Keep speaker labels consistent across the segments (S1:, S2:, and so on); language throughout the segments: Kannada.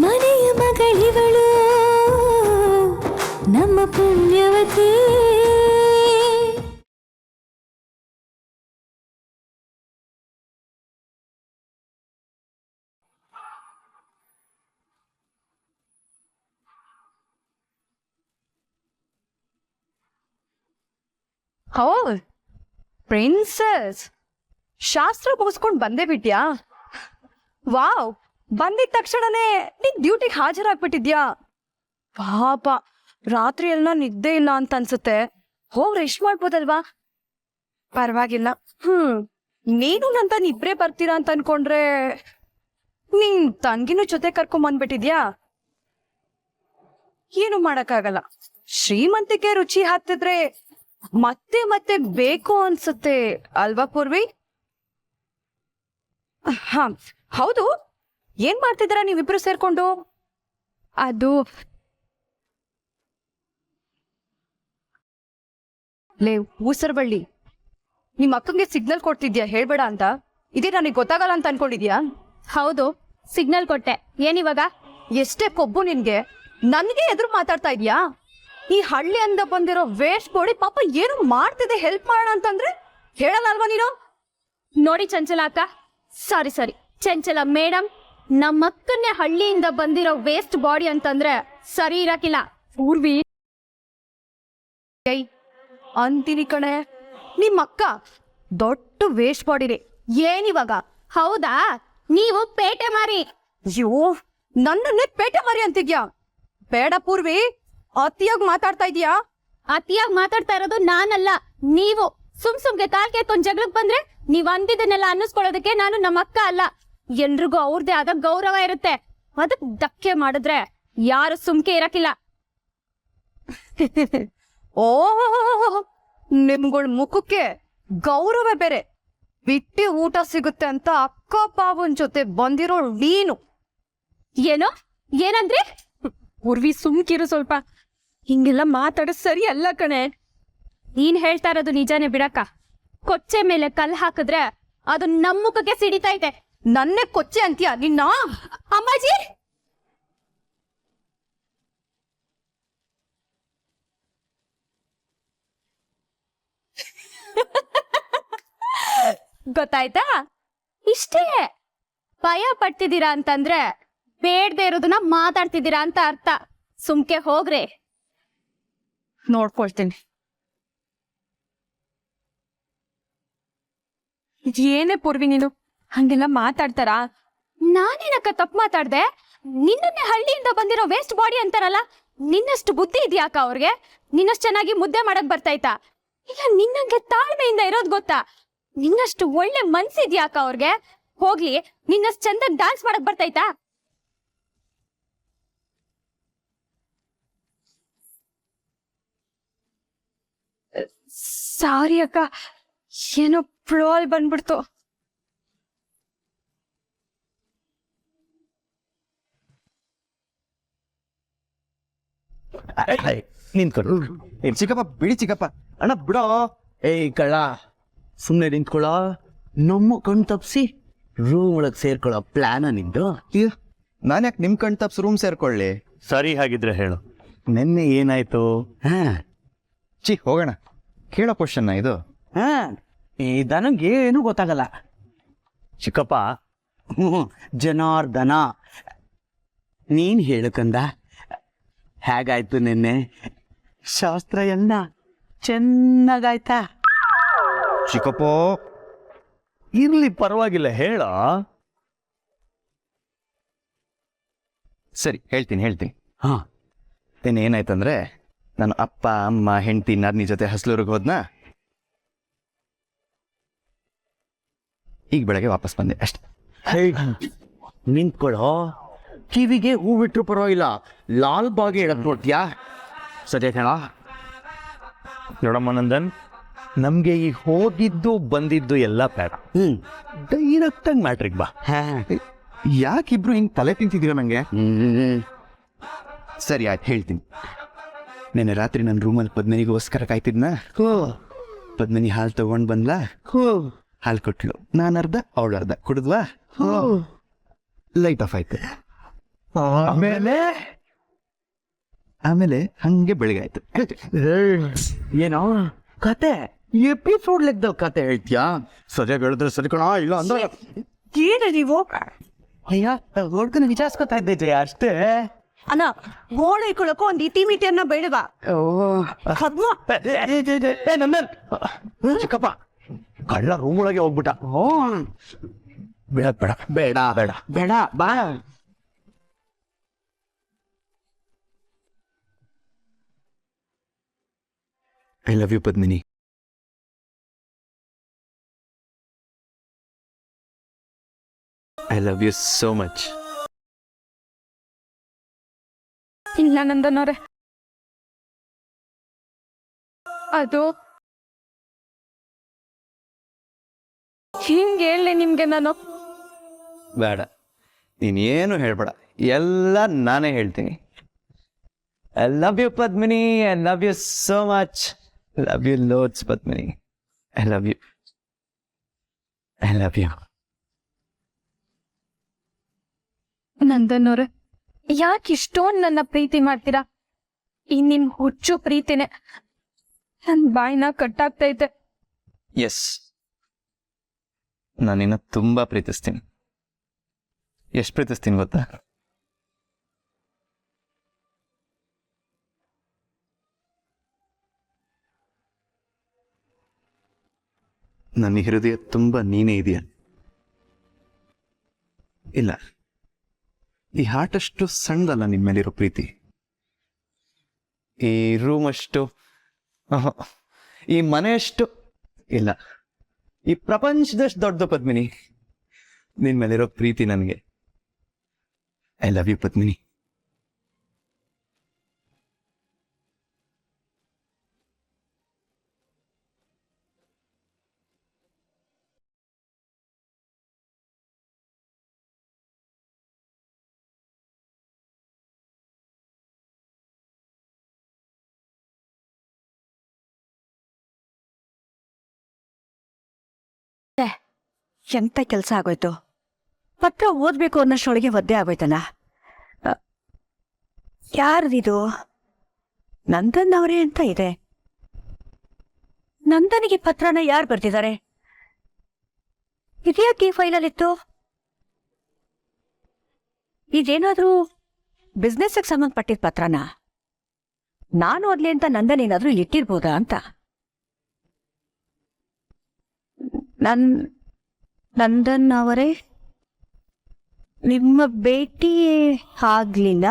S1: ಮನೆಯ ಮಗಳಿವಳು ನಮ್ಮ ಪುಣ್ಯವತಿ.
S2: ಹೋ ಪ್ರಿನ್ಸಸ್, ಶಾಸ್ತ್ರ ಮುಗಿಸ್ಕೊಂಡು ಬಂದೇ ಬಿಟ್ಯಾ? ವಾವ್, ಬಂದಿದ ತಕ್ಷಣನೇ ನೀನ್ ಡ್ಯೂಟಿಗೆ ಹಾಜರಾಗ್ಬಿಟ್ಟಿದ್ಯಾ? ಪಾಪ, ರಾತ್ರಿ ಎಲ್ಲ ನಿದ್ದೆ ಇಲ್ಲ ಅಂತ ಅನ್ಸುತ್ತೆ. ಹೋಗ್ ರೆಸ್ಟ್ ಮಾಡ್ಬೋದಲ್ವಾ? ಪರವಾಗಿಲ್ಲ. ನೀನು ನಂತ ಇಬ್ರೇ ಬರ್ತೀರಾ ಅಂತ ಅನ್ಕೊಂಡ್ರೆ ನಿನ್ ತಂಗಿನೂ ಜೊತೆ ಕರ್ಕೊಂಡ್ ಬಂದ್ಬಿಟ್ಟಿದ್ಯಾ? ಏನು ಮಾಡಕ್ಕಾಗಲ್ಲ, ಶ್ರೀಮಂತಿಕೆ ರುಚಿ ಹತ್ತಿದ್ರೆ ಮತ್ತೆ ಮತ್ತೆ ಬೇಕು ಅನ್ಸುತ್ತೆ ಅಲ್ವಾ ಪೂರ್ವಿ? ಹ ಹೌದು, ಏನ್ ಮಾಡ್ತಿದ್ದೀರಾ ನೀವಿಬ್ರು ಸೇರ್ಕೊಂಡು? ಅದು ಲೇ ಊಸರಬಳ್ಳಿ, ನಿಮ್ ಅಕ್ಕಂಗೆ ಸಿಗ್ನಲ್ ಕೊಡ್ತಿದ್ಯಾ ಹೇಳ್ಬೇಡ ಅಂತ? ಇದೇ ನನಗೆ ಗೊತ್ತಾಗಲ್ಲ ಅಂತ ಅನ್ಕೊಂಡಿದ್ಯಾ?
S3: ಹೌದು, ಸಿಗ್ನಲ್ ಕೊಟ್ಟೆ. ಏನಿವಾಗ?
S2: ಎಷ್ಟೇ ಕೊಬ್ಬು ನಿನ್ಗೆ, ನನ್ಗೆ ಎದುರು ಮಾತಾಡ್ತಾ ಇದ್ಯಾ? ಈ ಹಳ್ಳಿ ಅಂದ ಬಂದಿರೋ ವೇಸ್ಟ್ ಬಾಡಿ ಪಾಪ ಏನು ಮಾಡ್ತಿದೆ ಹೆಲ್ಪ್ ಮಾಡೋಣ ಅಂತಂದ್ರೆ ಹೇಳಲ್ಲ ಅಲ್ವಾ ನೀನು?
S3: ನೋಡಿ ಚಂಚಲ ಅಕ್ಕ, ಸಾರಿ ಚಂಚಲ ಮೇಡಮ್, ನಮ್ಮಕ್ಕನ್ನೇ ಹಳ್ಳಿಯಿಂದ ಬಂದಿರೋ ವೇಸ್ಟ್ ಬಾಡಿ ಅಂತಂದ್ರೆ ಸರಿ ಇರಕಿಲ್ಲ.
S2: ಪೂರ್ವಿ ಅಂತೀನಿ ಕಣೆ, ನಿಮ್ಮಕ್ಕ ದೊಡ್ಡ ವೇಸ್ಟ್ ಬಾಡಿನೇ.
S3: ಏನಿವಾಗ? ಹೌದಾ, ನೀವು ಪೇಟೆ ಮಾರಿ.
S2: ಅಯ್ಯೋ, ನನ್ನನ್ನೇ ಪೇಟೆ ಮಾರಿ ಅಂತಿದ್ಯಾ? ಬೇಡ ಪೂರ್ವಿ, ಅತಿಯಾಗಿ ಮಾತಾಡ್ತಾ ಇದೀಯಾ.
S3: ಅತಿಯಾಗಿ ಮಾತಾಡ್ತಾ ಇರೋದು ನಾನಲ್ಲ, ನೀವು. ಸುಮ್ಗೆ ಕಾಲ್ ಕೇಳ್ಕೊಂಡ್ ಜಗಳಕ್ ಬಂದ್ರೆ ನೀವ್ ಅಂದಿದ್ದನ್ನೆಲ್ಲ ಅನ್ನಿಸ್ಕೊಳ್ಳೋದಕ್ಕೆ ನಾನು ನಮ್ಮ ಅಕ್ಕ ಅಲ್ಲ. ಎಲ್ರಿಗೂ ಅವ್ರದೇ ಆದ ಗೌರವ ಇರುತ್ತೆ, ಅದಕ್ ಧಕ್ಕೆ ಮಾಡಿದ್ರೆ ಯಾರು ಸುಮ್ಕೆ ಇರಕಿಲ್ಲ.
S2: ಓ, ನಿಮ್ಗಳ ಮುಖಕ್ಕೆ ಗೌರವ ಬೇರೆ. ಬಿಟ್ಟಿ ಊಟ ಸಿಗುತ್ತೆ ಅಂತ ಅಕ್ಕ ಪಾವನ್ ಜೊತೆ ಬಂದಿರೋ ನೀನು.
S3: ಏನೋ ಏನಂದ್ರಿ?
S2: ಪೂರ್ವಿ ಸುಮ್ಕಿರು ಸ್ವಲ್ಪ, ಹಿಂಗೆಲ್ಲ ಮಾತಾಡೋದು ಸರಿ ಅಲ್ಲ ಕಣೆ.
S3: ನೀನ್ ಹೇಳ್ತಾ ಇರೋದು ನಿಜಾನೇ ಬಿಡಕ್ಕ. ಕೊಚ್ಚೆ ಮೇಲೆ ಕಲ್ ಹಾಕಿದ್ರೆ ಅದು ನಮ್ ಮುಖಕ್ಕೆ ಸಿಡಿತಾ ಇದೆ.
S2: ನನ್ನೇ ಕೊಚ್ಚೆ ಅಂತೀಯ ನಿನ್ನ?
S3: ಅಮ್ಮಾಜಿ, ಗೊತ್ತಾಯ್ತಾ? ಇಷ್ಟೇ. ಭಯ ಪಡ್ತಿದ್ದೀರಾ ಅಂತಂದ್ರೆ ಬೇಡದೆ ಇರೋದನ್ನ ಮಾತಾಡ್ತಿದ್ದೀರಾ ಅಂತ ಅರ್ಥ. ಸುಮ್ಕೆ ಹೋಗ್ರಿ.
S2: ನೋಡ್ಕೊಳ್ತೀನಿ. ಏನೇ ಪೂರ್ವಿ ನೀನು ಹಂಗೆಲ್ಲ ಮಾತಾಡ್ತಾರಾ?
S3: ನಾನೇನಕ್ಕ ತಪ್ಪು ಮಾತಾಡ್ದೆ? ನಿನ್ನನ್ನೇ ಹಳ್ಳಿಯಿಂದ ಬಂದಿರೋ ವೇಸ್ಟ್ ಬಾಡಿ ಅಂತಾರಲ್ಲ, ನಿನ್ನಷ್ಟು ಬುದ್ಧಿ ಇದೆಯಾಕ ಅವ್ರಿಗೆ? ನಿನ್ನಷ್ಟು ಚೆನ್ನಾಗಿ ಮುದ್ದೆ ಮಾಡಕ್ ಬರ್ತಾಯ್ತಾ? ಇಲ್ಲ ನಿನ್ನಂಗೆ ತಾಳ್ಮೆಯಿಂದ ಇರೋದ್ ಗೊತ್ತಾ? ನಿನ್ನಷ್ಟು ಒಳ್ಳೆ ಮನ್ಸಿದ್ಯಾಕ ಅವ್ರಿಗೆ? ಹೋಗ್ಲಿ, ನಿನ್ನಷ್ಟು ಚಂದಾಗಿ ಡಾನ್ಸ್ ಮಾಡಕ್ ಬರ್ತಾಯ್ತಾ?
S2: ಸಾರಿ ಅಕ್ಕ, ಏನೋ ಫ್ಲೋ ಅಲ್ಲಿ ಬಂದ್ಬಿಡ್ತು.
S4: ನಿಂತ್ಕೊಳ್ಳು. ಚಿಕ್ಕಪ್ಪ ಬಿಡಿ ಚಿಕ್ಕಪ್ಪ. ಅಣ್ಣ ಬಿಡೋ. ಏಯ್ ಕಳ್ಳ, ಸುಮ್ಮನೆ ನಿಂತ್ಕೊಳ್ಳೋ. ನಮ್ಮ ಕಣ್ ತಪ್ಸಿ ರೂಮ್ ಒಳಗೆ ಸೇರ್ಕೊಳ್ಳೋ ಪ್ಲಾನ ನಿಂದು?
S5: ನಾನು ಯಾಕೆ ನಿಮ್ಮ ಕಣ್ ತಪ್ಸಿ ರೂಮ್ ಸೇರ್ಕೊಳ್ಳಿ?
S4: ಸರಿ, ಹಾಗಿದ್ರೆ ಹೇಳು, ನಿನ್ನೆ ಏನಾಯ್ತು?
S5: ಹೋಗೋಣ. ಕೇಳೋ ಕ್ವಶನ್ನ ಇದು?
S4: ನನಗೇನು ಗೊತ್ತಾಗಲ್ಲ ಚಿಕ್ಕಪ್ಪ. ಜನಾರ್ದನ, ನೀನ್ ಹೇಳಕಂದ, ಹೇಗಾಯ್ತು ನಿನ್ನೆ ಶಾಸ್ತ್ರ? ಎಲ್ಲ ಚೆನ್ನಾಗಾಯ್ತಾ
S5: ಚಿಕ್ಕಪ್ಪ?
S4: ಇರ್ಲಿ, ಪರವಾಗಿಲ್ಲ, ಹೇಳ.
S5: ಸರಿ, ಹೇಳ್ತೀನಿ.
S4: ಹಾ,
S5: then ಏನಾಯ್ತಂದ್ರೆ, ನನ್ನ ಅಪ್ಪ ಅಮ್ಮ ಹೆಂಡತಿ ನಾದ್ನಿ ಜೊತೆ ಹಸ್ಲೂರಿಗೆ ಹೋದ್ನಾ. ಈಗ ಬೆಳಗ್ಗೆ ವಾಪಸ್ ಬಂದೆ ಅಷ್ಟೆ.
S4: ನಿಂತ್ಕೊಳ್ಳೋ. ಕಿವಿಗೆ ಹೂ ಬಿಟ್ರು ಪರವಾಗಿಲ್ಲ, ಲಾಲ್ ಬಾಗಿ ಹೇಳಕ್ ನೋಡ್ತೀಯಾ? ಸರಿ ಹೇಳ.
S6: ನೋಡಮ್ಮ ನಂದನ್, ನಮ್ಗೆ ಈ ಹೋಗಿದ್ದು ಬಂದಿದ್ದು ಎಲ್ಲ ಬೇಡ. ಡೈರೆಕ್ಟ್ ಆಗಿ ಮ್ಯಾಟ್ರಿಕ್ ಬಾ.
S5: ಯಾಕಿಬ್ರು ಹಿಂಗೆ ತಲೆ ತಿಂತಿದ್ದೀರ ನಂಗೆ? ಸರಿ ಆಯ್ತು, ಹೇಳ್ತೀನಿ. ನೆನ್ನೆ ರಾತ್ರಿ ನನ್ನ ರೂಮಲ್ಲಿ ಪದ್ಮಿನಿಗೋಸ್ಕರ ಕಾಯ್ತಿದ್ನ. ಪದ್ಮಿನಿ ಹಾಲು ತಗೊಂಡು ಬಂದ್ಲಾ. ಹಾಲು ಕೊಟ್ಲು, ನಾನು ಅರ್ಧ ಅವಳು ಅರ್ಧ ಕುಡಿದ್ವಾ. ಲೈಟ್ ಆಫ್ ಆಯ್ತು. ಆಮೇಲೆ ಆಮೇಲೆ ಹಂಗೆ ಬೆಳಗ್ಗೆ ಆಯ್ತು.
S4: ಏನೋ ಕತೆ ಎಪಿಸೋಡ್ ಲೆಕ್ಕದಲ್ಲಿ ಕತೆ ಹೇಳ್ತೀಯಾ? ಸರಿಯಾಗಿ ಹೇಳಿದ್ರೆ ಸರಿ ಕಣ, ಇಲ್ಲ ಅಂದ್ರೆ
S2: ಏನು ನೀವು
S4: ಅಯ್ಯ ಹೊಡ್ಕೊಂಡು ವಿಚಾರಿಸ್ಕೊತಾ ಇದ್ದೆ ಜಯ ಅಷ್ಟೇ.
S2: ಅಣ್ಣ ಗೋಡೆ ಇಟ್ಕೊಳಕ್ಕೂ ಒಂದು ಇತಿಮಿತಿಯನ್ನ ಬೇಡವಾ?
S4: ನಂದನ್ ಚಿಕ್ಕಪ್ಪ ಕಳ್ಳ ರೂಮ್ ಒಳಗೆ ಹೋಗ್ಬಿಟ್ಟ. ಬೇಡ ಬೇಡ ಬೇಡ ಬೇಡ ಬೇಡ ಬಾ.
S5: I love you Padmini. I love you so much.
S2: ಇಲ್ಲ ನಂದನ್ ಅವ್ರೆ, ಅದು ಹಿಂಗೆ ಹೇಳಿ ನಿಮ್ಗೆ ನಾನು.
S5: ಬೇಡ, ನೀನೇನು ಹೇಳ್ಬೇಡ, ಎಲ್ಲ ನಾನೇ ಹೇಳ್ತೀನಿ. I love you Padmini, I love you so much, love you loads Padmini, I love you, I love you.
S2: Nandan ಅವ್ರೆ, ಯಾಕೆ ಇಷ್ಟೊಂದು ನನ್ನ ಪ್ರೀತಿ ಮಾಡ್ತೀರಾ? ಈ ನಿಮ್ ಹುಚ್ಚು ಪ್ರೀತಿನೇ ನನ್ ಬಾಯಿನ ಕಟ್ಟಾಗ್ತೈತೆ.
S5: ಎಸ್, ನಾನು ನಿನ್ನ ತುಂಬ ಪ್ರೀತಿಸ್ತೀನಿ. ಎಷ್ಟು ಪ್ರೀತಿಸ್ತೀನಿ ಗೊತ್ತಾ? ನನ್ನ ಹೃದಯ ತುಂಬ ನೀನೇ ಇದೆಯಾ? ಇಲ್ಲ, ಈ ಹಾರ್ಟ್ ಅಷ್ಟು ಸಣ್ಣದಲ್ಲ ನಿಮ್ಮ ಮೇಲಿರೋ ಪ್ರೀತಿ. ಈ ರೂಮ್ ಅಷ್ಟು, ಈ ಮನೆ ಅಷ್ಟು ಇಲ್ಲ, ಈ ಪ್ರಪಂಚದಷ್ಟು ದೊಡ್ಡ ಪದ್ಮಿನಿ ನಿನ್ ಮೇಲಿರೋ ಪ್ರೀತಿ ನನಗೆ. I love you Padmini.
S2: ಎಂತ ಕೆಲಸ ಆಗೋಯ್ತು? ಪತ್ರ ಓದ್ಬೇಕು ಅನ್ನೋಷ್ಟೊಳಗೆ ಒದ್ದೆ ಆಗೋಯ್ತಲ್ಲ. ಯಾರ್ದಿದು? ನಂದನ್ ಅವರೇ ಅಂತ ಇದೆ. ನಂದನಿಗೆ ಪತ್ರನ ಯಾರು ಬರ್ತಿದ್ದಾರೆ? ಇದ್ಯಾಕೆ ಈ ಫೈಲಲ್ಲಿತ್ತು? ಇದೇನಾದ್ರೂ ಬಿಸ್ನೆಸ್ಗೆ ಸಂಬಂಧಪಟ್ಟಿದ ಪತ್ರನ? ನಾನು ಓದ್ಲಿ ಅಂತ ನಂದನ್ ಏನಾದ್ರೂ ಇಟ್ಟಿರ್ಬೋದಾ ಅಂತ. ನಂದನ್ ಅವರೇ, ನಿಮ್ಮ ಭೇಟಿ ಆಗ್ಲಿಲ್ಲ,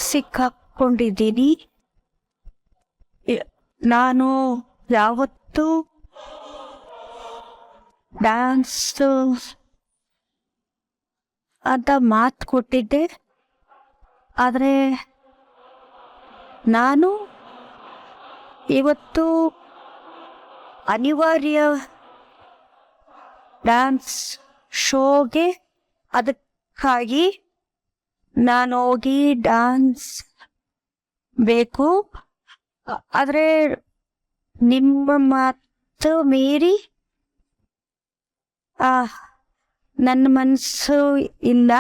S2: ಸಿಕ್ಕಾಕೊಂಡಿದ್ದೀನಿ. ನಾನು ಯಾವತ್ತೂ ಡ್ಯಾನ್ಸ್ ಅಂತ ಮಾತು ಕೊಟ್ಟಿದ್ದೆ, ಆದರೆ ನಾನು ಇವತ್ತು ಅನಿವಾರ್ಯ ಡ್ಯಾನ್ಸ್ ಶೋಗೆ, ಅದಕ್ಕಾಗಿ ನಾನು ಹೋಗಿ ಡ್ಯಾನ್ಸ್ ಬೇಕು. ಆದರೆ ನಿಮ್ಮ ಮಾತು ಮೀರಿ ನನ್ನ ಮನಸ್ಸು ಇಲ್ಲ.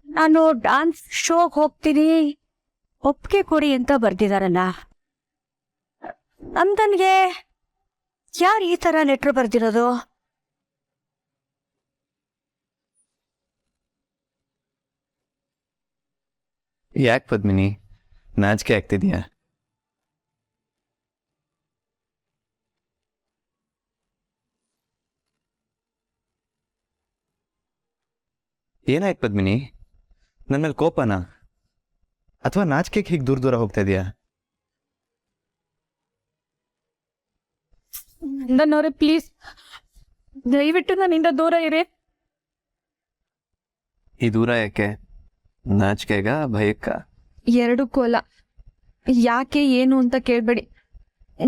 S2: ನಾನು ಡ್ಯಾನ್ಸ್ ಶೋಗೆ ಹೋಗ್ತೀನಿ, ಒಪ್ಪಿಗೆ ಕೊಡಿ ಅಂತ ಬರ್ದಿದಾರಲ್ಲ. ನಂದನ್ಗೆ ಯಾರು ಈ ಥರ ಲೆಟ್ರ್ ಬರ್ದಿರೋದು?
S5: ಯಾಕೆ ಪದ್ಮಿನಿ, ನಾಚಿಕೆ ಆಗ್ತಿದ್ಯಾ? ಏನಾಯ್ತು ಪದ್ಮಿನಿ? ನನ್ನ ಮೇಲೆ ಕೋಪನಾ ಅಥವಾ ನಾಚಿಕೆಗೆ ಹೀಗೆ ದೂರ ದೂರ ಹೋಗ್ತಾ ಇದೆಯಾ?
S2: ನಂದನ್ನವ್ರೆ, ಪ್ಲೀಸ್ ದಯವಿಟ್ಟು ನನ್ನಿಂದ ದೂರ ಇರಿ.
S5: ಈ ದೂರ ಯಾಕೆ? ನಾಚಿಕೆಗ, ಭಯಕ್ಕ?
S2: ಎರಡಕ್ಕೂ ಅಲ್ಲ. ಯಾಕೆ ಏನು ಅಂತ ಕೇಳಬೇಡಿ.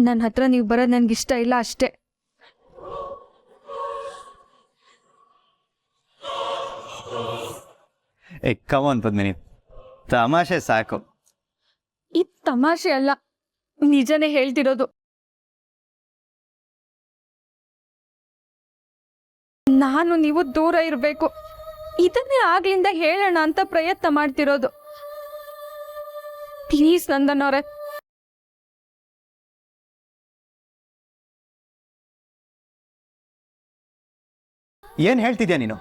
S2: ನನ್ನ ಹತ್ರ ನೀವು ಬರೋದು ನನಗಿಷ್ಟ ಇಲ್ಲ ಅಷ್ಟೇ.
S5: ಕಮಾನ್ ಪದ್ಮಿನಿ, ತಮಾಷೆ ಸಾಕು.
S2: ಇದು ತಮಾಷೆ ಅಲ್ಲ, ನಿಜನೇ ಹೇಳ್ತಿರೋದು. ನಾನು ನೀವು ದೂರ ಇರಬೇಕು. ಇದನ್ನೇ ಆಗ್ಲಿಂದ ಹೇಳೋಣ ಅಂತ ಪ್ರಯತ್ನ ಮಾಡ್ತಿರೋದು. ಪ್ಲೀಸ್ ನಂದನ್ ಅವರೇ.
S5: ಏನ್ ಹೇಳ್ತಿದ್ಯಾ ನೀನು?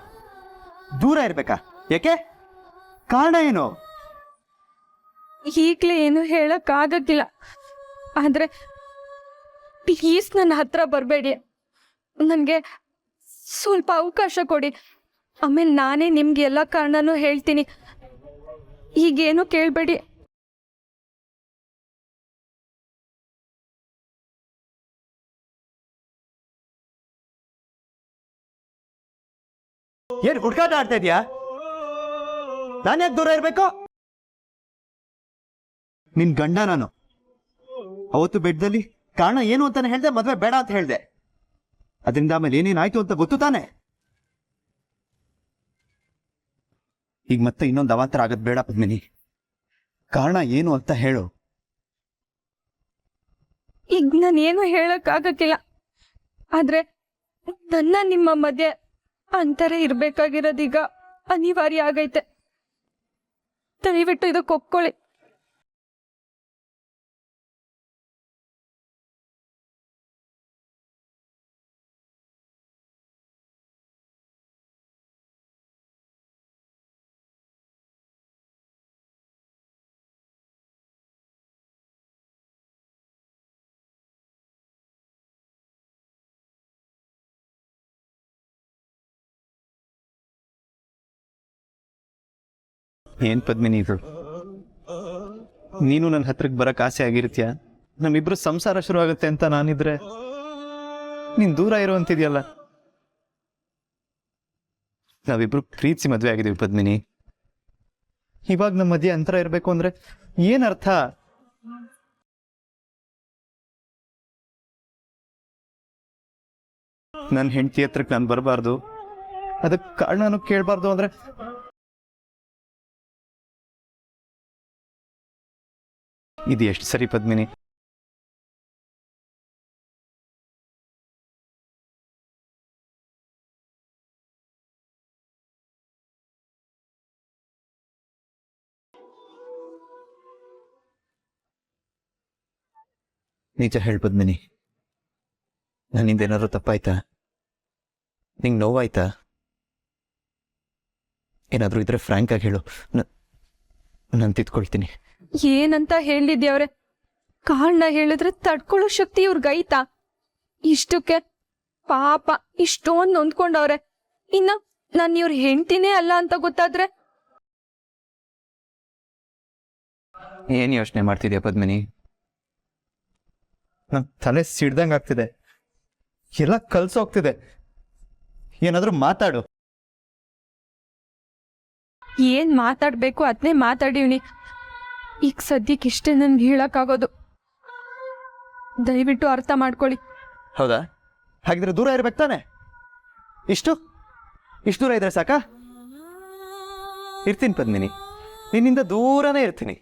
S5: ದೂರ ಇರ್ಬೇಕಾ? ಯಾಕೆ? ಕಾರಣ ಏನು?
S2: ಈಗಲೇ ಏನು ಹೇಳಕ್ಕಾಗಕ್ಕಿಲ್ಲ. ಆದ್ರೆ ಪ್ಲೀಸ್ ನನ್ನ ಹತ್ರ ಬರಬೇಡಿ. ನನಗೆ ಸ್ವಲ್ಪ ಅವಕಾಶ ಕೊಡಿ. ಆಮೇಲೆ ನಾನೇ ನಿಮ್ಗೆ ಎಲ್ಲ ಕಾರಣನೂ ಹೇಳ್ತೀನಿ. ಈಗೇನು ಕೇಳಬೇಡಿ.
S5: ಏನ್ ಹುಡ್ಕಾಟ ಆಡ್ತಾ ಇದೀಯಾ? ನಾನು ಯಾಕೆ ದೂರ ಇರ್ಬೇಕು? ನಿನ್ ಗಂಡ ನಾನು. ಅವತ್ತು ಬೆಡ್ದಲ್ಲಿ ಕಾರಣ ಏನು ಅಂತಾನೆ ಹೇಳ್ದೆ, ಮದ್ವೆ ಬೇಡ ಅಂತ ಹೇಳ್ದೆ. ಅದರಿಂದ ಆಮೇಲೆ ಏನೇನಾಯ್ತು ಅಂತ ಗೊತ್ತು ತಾನೆ. ಈಗ ಮತ್ತೆ ಇನ್ನೊಂದು ಅವಾಂತರ ಆಗದ್ ಬೇಡ ಪದ್ಮಿನಿ. ಕಾರಣ ಏನು ಅಂತ ಹೇಳು.
S2: ಈಗ ನಾನೇನು ಹೇಳಕ್ಕಾಗಕ್ಕಿಲ್ಲ. ಆದ್ರೆ ನನ್ನ ನಿಮ್ಮ ಮಧ್ಯೆ ಅಂತರ ಇರ್ಬೇಕಾಗಿರೋದೀಗ ಅನಿವಾರ್ಯ ಆಗೈತೆ. ದಯವಿಟ್ಟು ಇದಕ್ಕೆ ಒಪ್ಕೊಳ್ಳಿ.
S5: ಏನ್ ಪದ್ಮಿನಿ ಇದು? ನೀನು ನನ್ನ ಹತ್ರಕ್ಕೆ ಬರಕ್ ಆಸೆ ಆಗಿರ್ತೀಯ. ನಮ್ಮಿಬ್ರು ಸಂಸಾರ ಶುರು ಆಗುತ್ತೆ ಅಂತ ನಾನಿದ್ರೆ ನೀನ್ ದೂರ ಇರುವಂತಿದ್ಯಲ್ಲ. ನಾವಿಬ್ರು ಪ್ರೀತಿಸಿ ಮದ್ವೆ ಆಗಿದ್ದೀವಿ ಪದ್ಮಿನಿ. ಇವಾಗ ನಮ್ಮ ಮಧ್ಯೆ ಅಂತರ ಇರ್ಬೇಕು ಅಂದ್ರೆ ಏನ್ ಅರ್ಥ? ನನ್ನ ಹೆಂಡತಿ ಹತ್ರಕ್ಕೆ ನಾನು ಬರಬಾರ್ದು, ಅದಕ್ಕೆ ಕಾರಣನೂ ಕೇಳಬಾರ್ದು ಅಂದ್ರೆ ಇದು ಎಷ್ಟು ಸರಿ ಪದ್ಮಿನಿ? ನಿಜ ಹೇಳು ಪದ್ಮಿನಿ, ನನ್ನಿಂದ ಏನಾದ್ರು ತಪ್ಪಾಯ್ತಾ? ನಿಂಗೆ ನೋವಾಯ್ತಾ? ಏನಾದರೂ ಇದ್ರೆ ಫ್ರ್ಯಾಂಕ್ ಆಗಿ ಹೇಳು, ನಾನು ತಿದ್ಕೊಳ್ತೀನಿ.
S2: ಏನಂತ ಹೇಳಿದ್ಯವ್ರೆ? ಕಾರಣ ಹೇಳಿದ್ರೆ ತಡ್ಕೊಳ್ಳೋ ಶಕ್ತಿ ಇವ್ರಿಗೈತಾ? ಇಷ್ಟಕ್ಕೆ ಪಾಪ ಇಷ್ಟೊಂದು ನೊಂದ್ಕೊಂಡವ್ರೆ. ಇನ್ನ ನಾನು ಇವ್ರ ಹೆಂಡ್ತಿನೇ ಅಲ್ಲ ಅಂತ ಗೊತ್ತಾದ್ರೆ?
S5: ಏನ್ ಯೋಚನೆ ಮಾಡ್ತಿದ್ಯಾ ಪದ್ಮಿನಿ? ನನ್ ತಲೆ ಸಿಡ್ದಂಗ್ ಆಗ್ತಿದೆ, ಎಲ್ಲ ಕಲ್ಸೋಗ್ತಿದೆ. ಏನಾದ್ರೂ ಮಾತಾಡು.
S2: ಏನ್ ಮಾತಾಡ್ಬೇಕು ಅದನ್ನೇ ಮಾತಾಡಿವ್ನಿ. ಈಗ ಸದ್ಯಕ್ಕೆ ಇಷ್ಟೇ ನನ್ಗೆ ಹೇಳಕ್ಕಾಗೋದು. ದಯವಿಟ್ಟು ಅರ್ಥ ಮಾಡ್ಕೊಳ್ಳಿ.
S5: ಹೌದಾ? ಹಾಗಿದ್ರೆ ದೂರ ಇರ್ಬೇಕು ತಾನೆ? ಇಷ್ಟು ದೂರ ಇದ್ರೆ ಸಾಕಾ? ಇರ್ತೀನಿ ಪದ್ಮಿನಿ, ನಿನ್ನಿಂದ ದೂರನೇ ಇರ್ತೀನಿ.